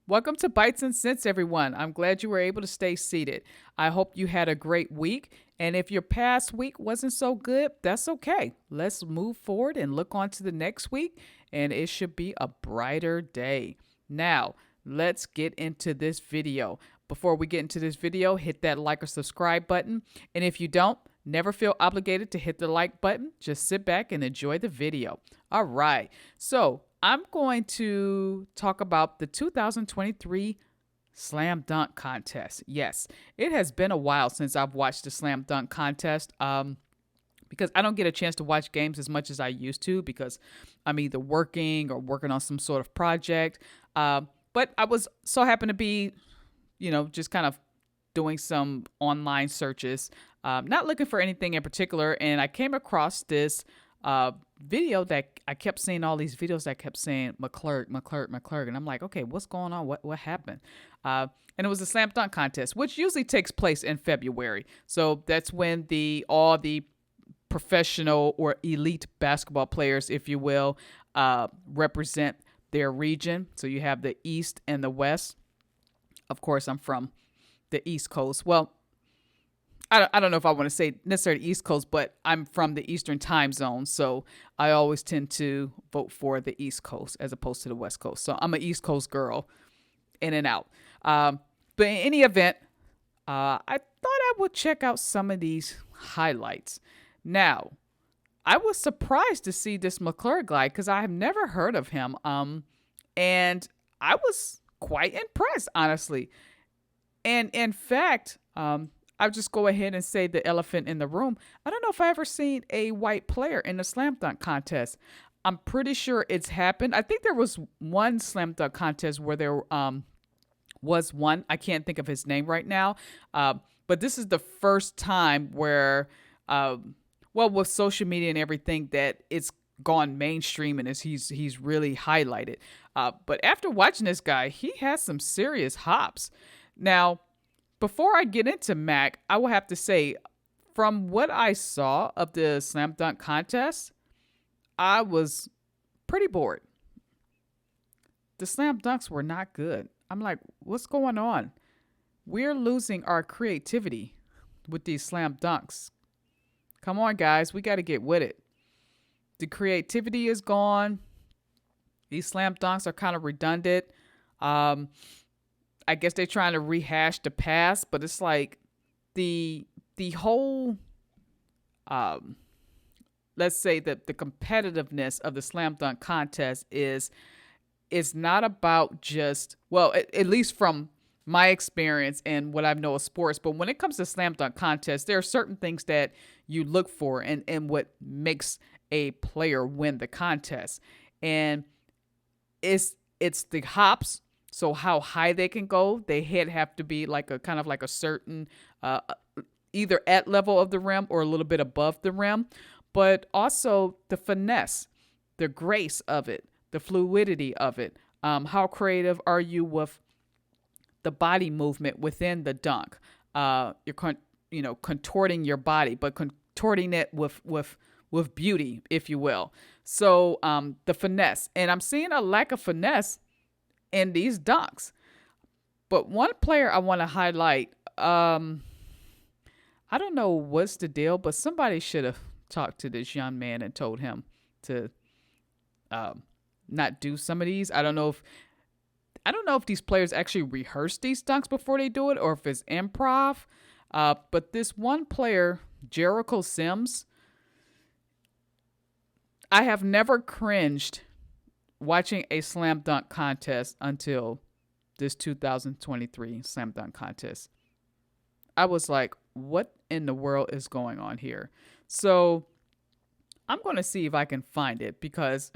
Welcome to Bites and Sense, everyone. I'm glad you were able to stay seated. I hope you had a great week. And if your past week wasn't so good, that's okay. Let's move forward and look on to the next week, and it should be a brighter day. Now, let's get into this video. Before we get into this video, hit that like or subscribe button. And if you don't, never feel obligated to hit the like button. Just sit back and enjoy the video. All right. So, I'm going to talk about the 2023 Slam Dunk Contest. Yes, it has been a while since I've watched the Slam Dunk Contest because I don't get a chance to watch games as much as I used to because I'm either working or working on some sort of project. But I was so happened to be, just kind of doing some online searches, not looking for anything in particular. And I came across this video that I kept seeing all these videos that kept saying McClung. And I'm like, okay, what's going on? What happened? And it was a slam dunk contest, which usually takes place in February. So that's when all the professional or elite basketball players, if you will, represent their region. So you have the East and the West. Of course, I'm from the East Coast. Well, I don't know if I want to say necessarily East Coast, but I'm from the Eastern time zone. So I always tend to vote for the East Coast as opposed to the West Coast. So I'm an East Coast girl in and out. But in any event, I thought I would check out some of these highlights. Now, I was surprised to see this McClung guy because I have never heard of him. And I was quite impressed, honestly. And in fact, I'll just go ahead and say the elephant in the room. I don't know if I ever seen a white player in the slam dunk contest. I'm pretty sure it's happened. I think there was one slam dunk contest where there was one. I can't think of his name right now. But this is the first time where, with social media and everything, that it's gone mainstream and he's really highlighted. But after watching this guy, he has some serious hops. Now, before I get into Mac, I will have to say, from what I saw of the slam dunk contest, I was pretty bored. The slam dunks were not good. I'm like, what's going on? We're losing our creativity with these slam dunks. Come on, guys, we got to get with it. The creativity is gone. These slam dunks are kind of redundant. I guess they're trying to rehash the past, but it's like the whole, let's say that the competitiveness of the slam dunk contest is not about just, at least from my experience and what I know of sports, but when it comes to slam dunk contest, there are certain things that you look for and what makes a player win the contest. And it's the hops. So how high they can go, they have to be like a kind of like a certain, either at level of the rim or a little bit above the rim, but also the finesse, the grace of it, the fluidity of it. How creative are you with the body movement within the dunk? You're contorting your body, but contorting it with beauty, if you will. So the finesse, and I'm seeing a lack of finesse in these dunks. But one player I want to highlight, I don't know what's the deal, but somebody should have talked to this young man and told him to not do some of these. I don't know if these players actually rehearse these dunks before they do it or if it's improv. But this one player, Jericho Sims, I have never cringed watching a slam dunk contest until this 2023 slam dunk contest. I was like, what in the world is going on here? So I'm going to see if I can find it because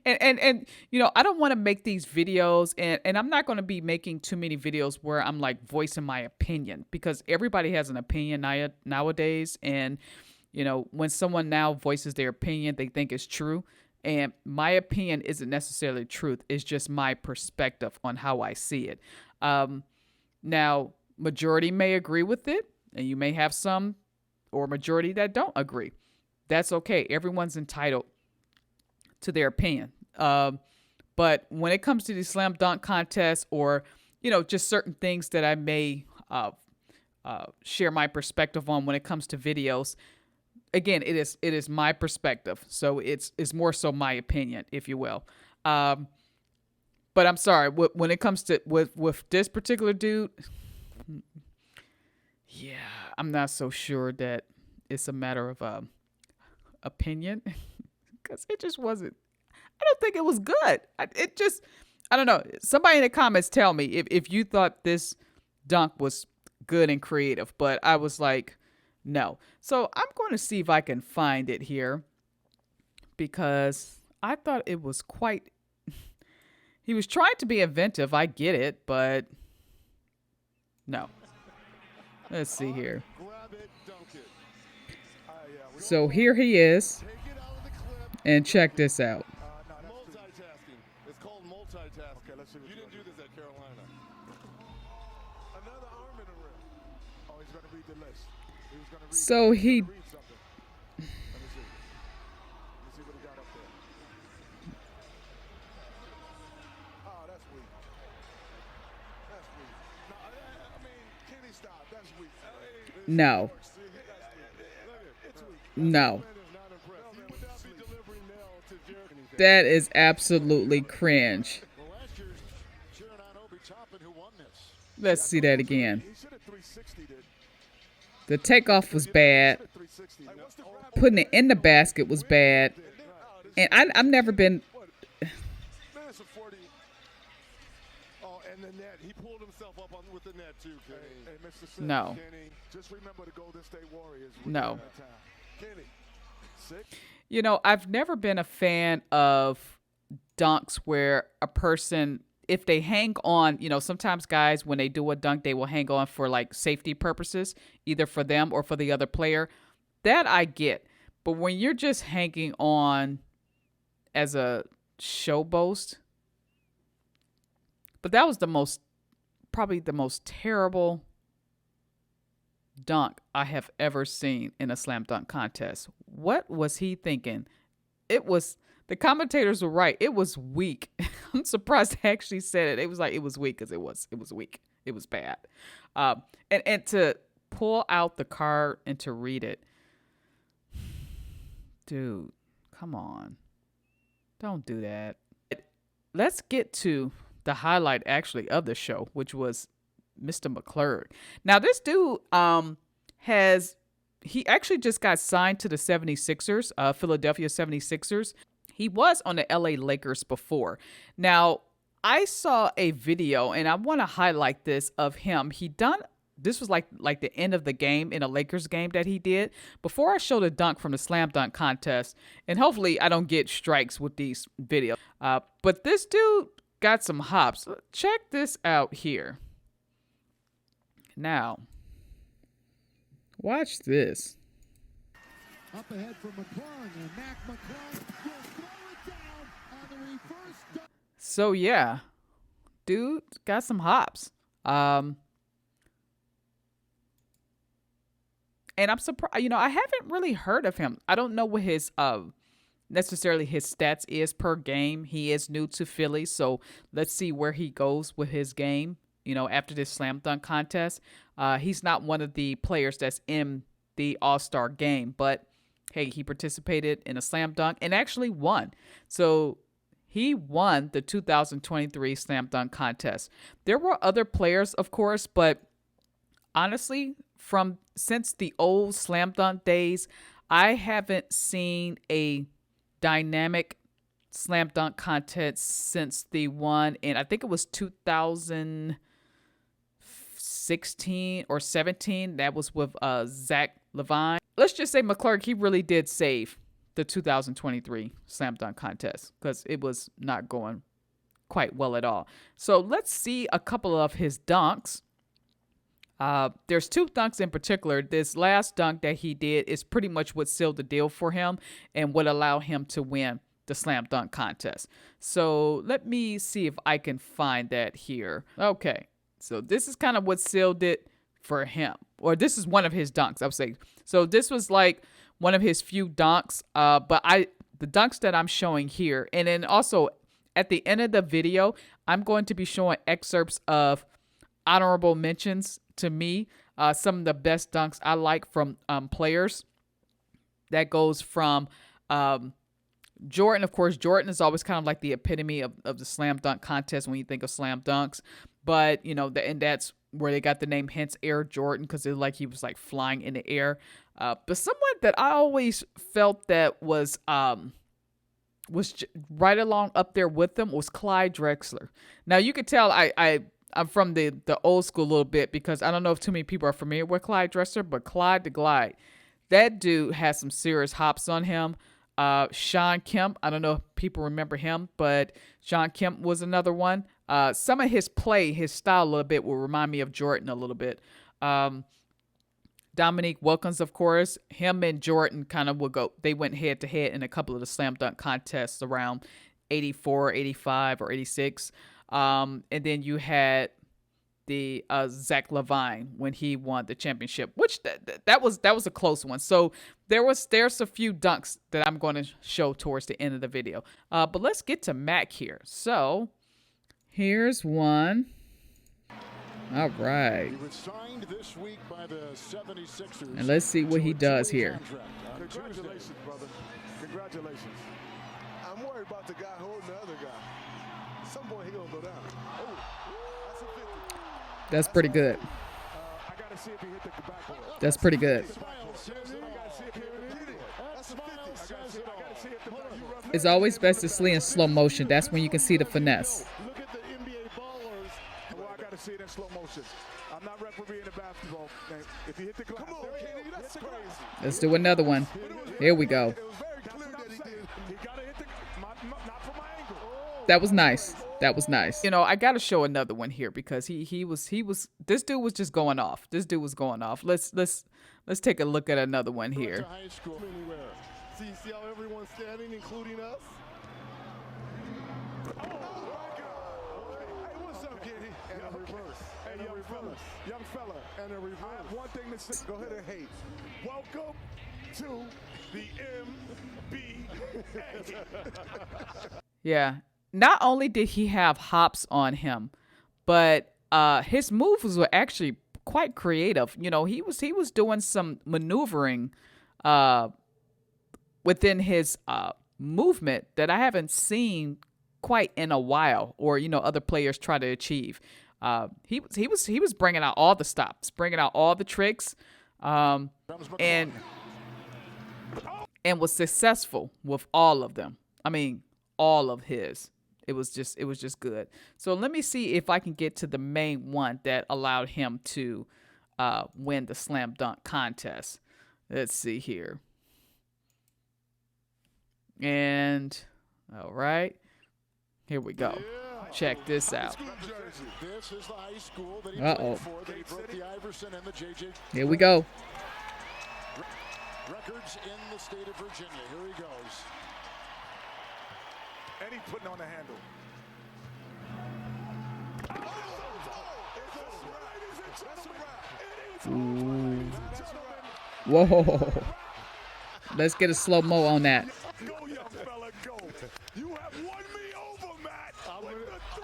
and I don't want to make these videos and I'm not going to be making too many videos where I'm like voicing my opinion because everybody has an opinion nowadays. And, when someone now voices their opinion, they think it's true. And my opinion isn't necessarily truth. It's just my perspective on how I see it. Now, majority may agree with it, and you may have some or majority that don't agree. That's okay. Everyone's entitled to their opinion. But when it comes to the slam dunk contest, or just certain things that I may share my perspective on when it comes to videos, again, it is my perspective, so it's more so my opinion, if you will. But I'm sorry, when it comes to with this particular dude, yeah, I'm not so sure that it's a matter of opinion, because it just wasn't. I don't think it was good. I don't know. Somebody in the comments tell me if you thought this dunk was good and creative, but I was like, no. So I'm going to see if I can find it here, because I thought it was quite. He was trying to be inventive. I get it, but no. Let's see here. So here he is, and check this out. Multitasking. It's called multitasking. Okay, let's see. You didn't do this at Carolina. Another arm in the rim. Oh, he's going to read the list. He was going to read. So he. Read something. Let me see. Let me see what he got up there. Oh, that's weak. That's weak. No, I mean, Kenny, stop. That's weak. No. No. That is absolutely cringe. Let's see that again. The takeoff was bad. Putting it in the basket was bad. And I've never been. No. No. I've never been a fan of dunks where a person, if they hang on, sometimes guys, when they do a dunk, they will hang on for like safety purposes, either for them or for the other player. That I get. But when you're just hanging on as a showboat, but that was probably the most terrible dunk I have ever seen in a slam dunk contest. What was he thinking? The commentators were right. It was weak. I'm surprised they actually said it. It was like, it was weak, because it was weak. It was bad. And to pull out the card and to read it, dude, come on. Don't do that. Let's get to the highlight actually of the show, which was Mr. McClung. Now, this dude he actually just got signed to the 76ers, Philadelphia 76ers. He was on the LA Lakers before. Now, I saw a video, and I want to highlight this of him. This was like the end of the game in a Lakers game that he did. Before I show the dunk from the slam dunk contest, and hopefully I don't get strikes with these videos, but this dude got some hops. Check this out here. Now, watch this. Up ahead from McClung, and McClung will throw it down on the reverse dunk. So yeah, dude got some hops. And I'm surprised, I haven't really heard of him. I don't know what his necessarily his stats is per game. He is new to Philly, so let's see where he goes with his game. After this slam dunk contest, he's not one of the players that's in the All-Star game, but hey, he participated in a slam dunk and actually won. So he won the 2023 slam dunk contest. There were other players, of course, but honestly, since the old slam dunk days, I haven't seen a dynamic slam dunk contest since the one, and I think it was 2016 or 17. That was with Zach Levine. Let's just say McClung, he really did save the 2023 slam dunk contest, because it was not going quite well at all. So let's see a couple of his dunks. There's two dunks in particular. This last dunk that he did is pretty much what sealed the deal for him and would allow him to win the slam dunk contest. So let me see if I can find that here. Okay, so this is kind of what sealed it for him, or this is one of his dunks, I would say. So this was like one of his few dunks, but the dunks that I'm showing here, and then also at the end of the video, I'm going to be showing excerpts of honorable mentions to me, some of the best dunks I like from players. That goes from Jordan. Of course, Jordan is always kind of like the epitome of the slam dunk contest when you think of slam dunks. But, and that's where they got the name, hence Air Jordan, because it like he was like flying in the air. But someone that I always felt that was right along up there with them was Clyde Drexler. Now you could tell I'm from the old school a little bit, because I don't know if too many people are familiar with Clyde Drexler, but Clyde the Glide, that dude has some serious hops on him. Sean Kemp, I don't know if people remember him, but Sean Kemp was another one. Some of his play, his style a little bit will remind me of Jordan a little bit. Dominique Wilkins, of course, him and Jordan kind of they went head to head in a couple of the slam dunk contests around 84, 85, or 86. And then you had the Zach LaVine when he won the championship, which that was a close one. So there's a few dunks that I'm going to show towards the end of the video. But let's get to Mac here. So here's one. All right. He was signed this week by the 76ers. And let's see what he does here. Congratulations, brother. Congratulations. I'm worried about the guy holding the other guy. At some point, he gonna go down. Oh, that's a 50. That's pretty good. I gotta see if he hit the backboard. That's pretty good. It's always best to see in slow motion. That's when you can see the finesse. Look at the NBA ballers. Well, I gotta see it in slow motion. I'm not refereeing the basketball. If you hit the glass, come on, Kenny, that's crazy. Let's do another one. Here we go. It was very clear that he did. He gotta hit the not from my angle. That was nice. That was nice. I got to show another one here, because he was this dude was just going off. This dude was going off. Let's take a look at another one here. High school anywhere. See how everyone's standing, including us? Oh, my God. Hey, what's up, Kenny? And a reverse. Hey, young fella. And a reverse. I have one thing to say. Go ahead and hate. Welcome to the NBA. Yeah. Not only did he have hops on him, but his moves were actually quite creative. He was doing some maneuvering within his movement that I haven't seen quite in a while, or other players try to achieve. He was bringing out all the stops, bringing out all the tricks, and was successful with all of them. I mean, all of his. It was just good. So let me see if I can get to the main one that allowed him to win the slam dunk contest. Let's see here. And all right, here we go. Check this out. This is the high school that he Uh-oh. played for. They broke the Iverson and the JJ. Here we go. Records in the state of Virginia. Here he goes. And he's putting on the handle. Whoa. Let's get a slow-mo on that. Go, young fella, go. You have won me over, Matt.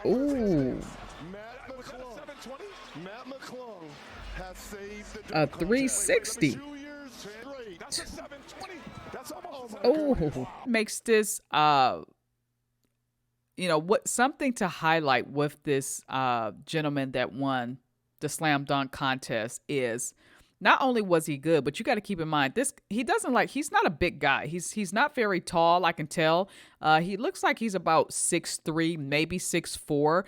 Ooh. Matt McClung has saved A 360. 2 years straight. That's a 720. That's almost. Oh, makes this something to highlight with this gentleman that won the slam dunk contest is not only was he good, but you got to keep in mind he's not a big guy. He's not very tall, I can tell. He looks like he's about 6'3", maybe 6'4".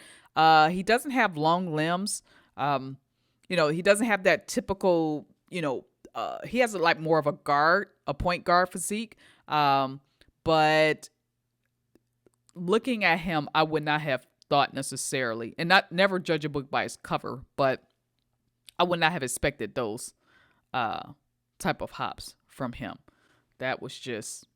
He doesn't have long limbs. He doesn't have that typical, he has like more of a point guard physique. But looking at him, I would not have thought necessarily, and never judge a book by its cover, but I would not have expected those type of hops from him. That was just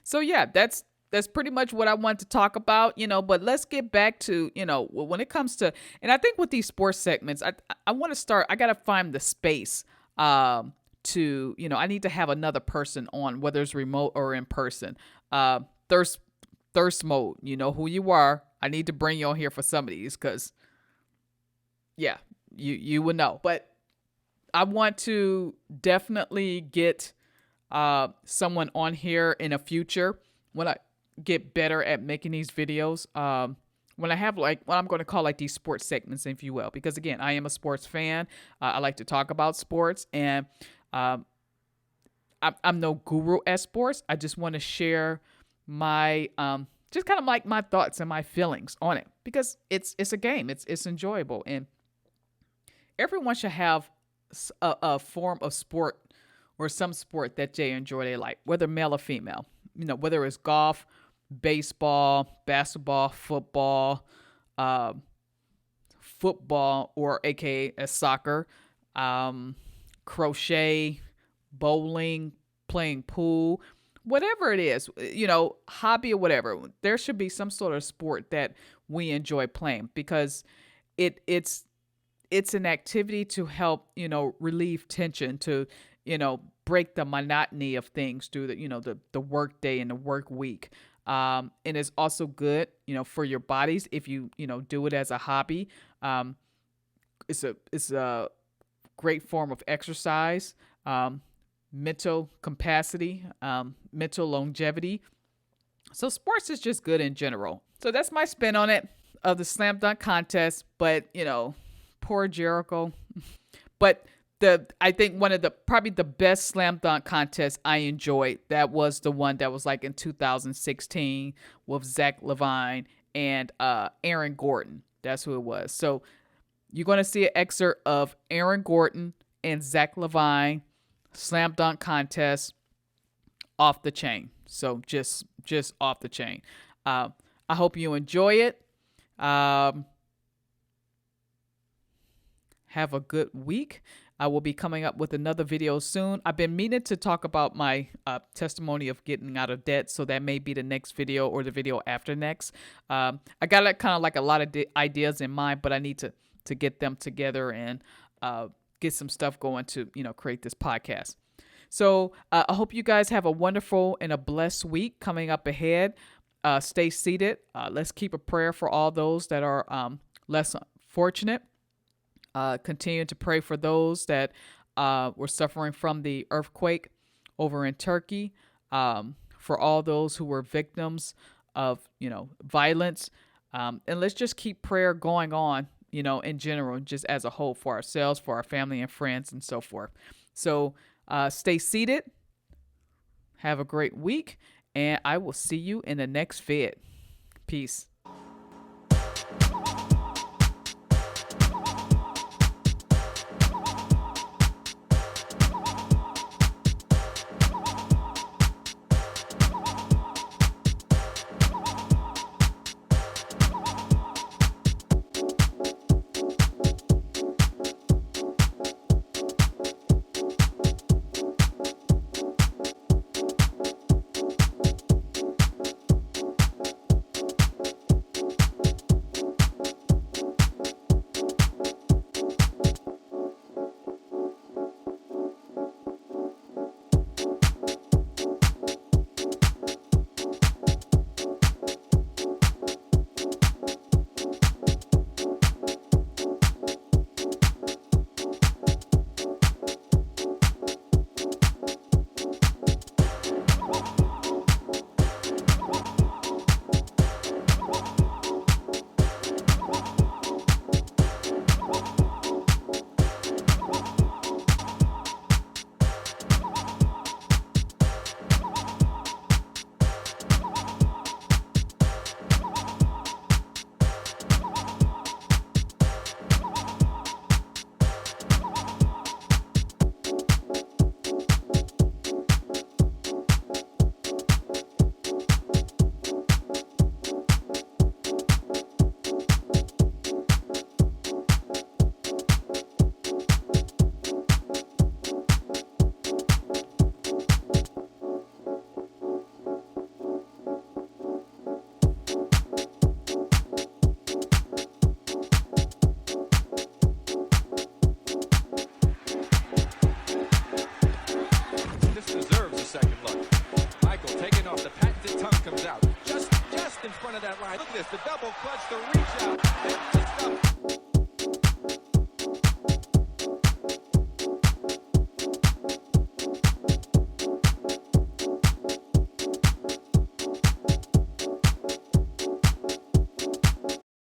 so. Yeah, that's pretty much what I want to talk about. But let's get back to when it comes to, and I think with these sports segments, I want to start. I gotta find the space to I need to have another person on, whether it's remote or in person. There's Thirst mode. You know who you are. I need to bring you on here for some of these because, yeah, you will know. But I want to definitely get someone on here in the future when I get better at making these videos. When I have like what I'm going to call like these sports segments, if you will, because again, I am a sports fan. I like to talk about sports, and I'm no guru at sports. I just want to share my just kind of like my thoughts and my feelings on it because it's a game. It's enjoyable, and everyone should have a form of sport or some sport that they enjoy. They like, whether male or female. You know, whether it's golf, baseball, basketball, football, or AKA as soccer, crochet, bowling, playing pool, whatever it is, you know, hobby or whatever. There should be some sort of sport that we enjoy playing because it's an activity to help, you know, relieve tension, to, you know, break the monotony of things through the, you know, the work day and the work week. And it's also good, you know, for your bodies if you know, do it as a hobby. It's a great form of exercise, mental capacity, mental longevity. So sports is just good in general. So that's my spin on it of the slam dunk contest. But, you know, poor Jericho. But I think one of the probably the best slam dunk contests I enjoyed, that was the one that was like in 2016 with Zach Levine and Aaron Gordon. That's who it was. So you're going to see an excerpt of Aaron Gordon and Zach Levine slam dunk contest. Off the chain. So just off the chain. I hope you enjoy it. Have a good week. I will be coming up with another video soon. I've been meaning to talk about my testimony of getting out of debt, so that may be the next video or the video after next. I got kind of like a lot of ideas in mind, but I need to get them together and get some stuff going to, you know, create this podcast. So I hope you guys have a wonderful and a blessed week coming up ahead. Stay seated. Let's keep a prayer for all those that are less fortunate. Continue to pray for those that were suffering from the earthquake over in Turkey. For all those who were victims of, you know, violence. And let's just keep prayer going on, you know, in general, just as a whole, for ourselves, for our family and friends, and so forth. So stay seated. Have a great week. And I will see you in the next vid. Peace. this. The double clutch, the reach out. Then just up.